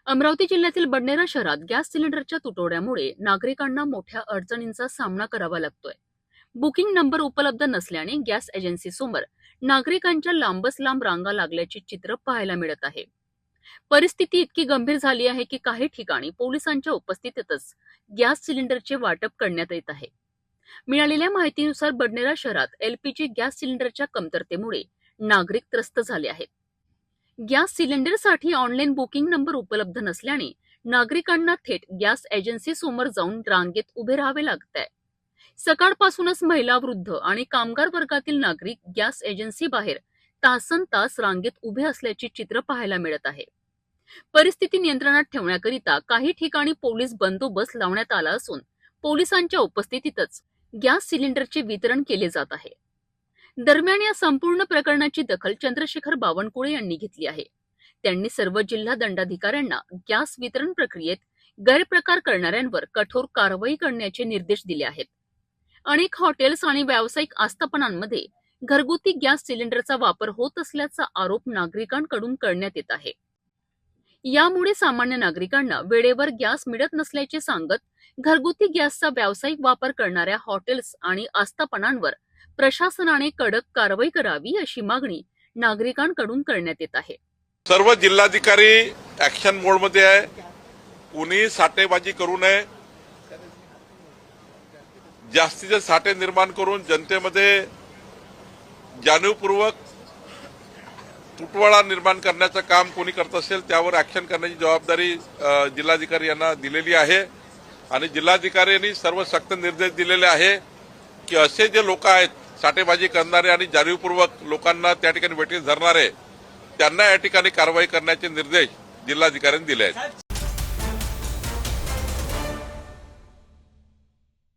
अमरावती जिल्ह्यातील बडनेरा शहरात गॅस सिलेंडरच्या तुटवड्यामुळे नागरिकांना मोठ्या अडचणींचा सामना करावा लागतोय। बुकिंग नंबर उपलब्ध नसल्याने गॅस एजन्सीसमोर नागरिकांच्या लांबच लांब रांगा लागल्याचे चित्र पाहायला मिळत आहे। परिस्थिती इतकी गंभीर झाली आहे की काही ठिकाणी पोलिसांच्या उपस्थितीतच गॅस सिलेंडरचे वाटप करण्यात येत आहे। मिळालेल्या माहितीनुसार बडनेरा शहरात एलपीजी गॅस सिलेंडरच्या कमतरतेमुळे नागरिक त्रस्त झाले आहेत। गॅस सिलेंडरसाठी ऑनलाईन बुकिंग नंबर उपलब्ध नसल्याने नागरिकांना थेट गॅस एजन्सी समोर जाऊन रांगेत उभे राहावे लागत आहे। सकाळपासूनच महिला, वृद्ध आणि कामगार वर्गातील नागरिक गॅस एजन्सी बाहेर तासनतास रांगेत उभे असल्याचे चित्र पाहायला मिळत आहे। परिस्थिती नियंत्रणात ठेवण्याकरिता काही ठिकाणी पोलीस बंदोबस्त लावण्यात आला असून पोलिसांच्या उपस्थितीतच गॅस सिलेंडरचे वितरण केले जात आहे। दरम्यान या संपूर्ण प्रकरणाची दखल चंद्रशेखर बावनकुळे यांनी घेतली आहे। त्यांनी सर्व जिल्हा दंडाधिकाऱ्यांना गॅस वितरण प्रक्रियेत गैरप्रकार करणाऱ्यांवर कठोर कारवाई करण्याचे निर्देश दिले आहेत। अनेक हॉटेल्स आणि व्यावसायिक आस्थापनांमध्ये घरगुती गॅस सिलेंडरचा वापर होत असल्याचा आरोप नागरिकांकडून करण्यात येत आहे। यामुळे सामान्य नागरिकांना वेळेवर गॅस मिळत नसल्याचे सांगत घरगुती गॅसचा व्यावसायिक वापर करणाऱ्या हॉटेल्स आणि आस्थापनांवर प्रशासनाने कडक कारवाई करावी अशी मागणी नागरिकांकडून करण्यात येत आहे। सर्व जिल्हाधिकारी ऍक्शन मोडमध्ये आहे। कुणी साठेबाजी करू नये। जास्तीचे साठे निर्माण करून जनतेमध्ये जाणीवपूर्वक तुटवडा निर्माण करण्याचं काम कोणी करत असेल त्यावर ऍक्शन करण्याची जबाबदारी जिल्हाधिकारी यांना दिलेली आहे आणि जिल्हाधिकाऱ्यांनी सर्व सक्त निर्देश दिलेले आहे की असे जे लोक आहेत साठेबाजी करणारे आणि जाणीवपूर्वक लोकांना त्या ठिकाणी वेठीस धरणारे त्यांना या ठिकाणी कारवाई करण्याचे निर्देश जिल्हाधिकाऱ्यांनी दिले आहेत।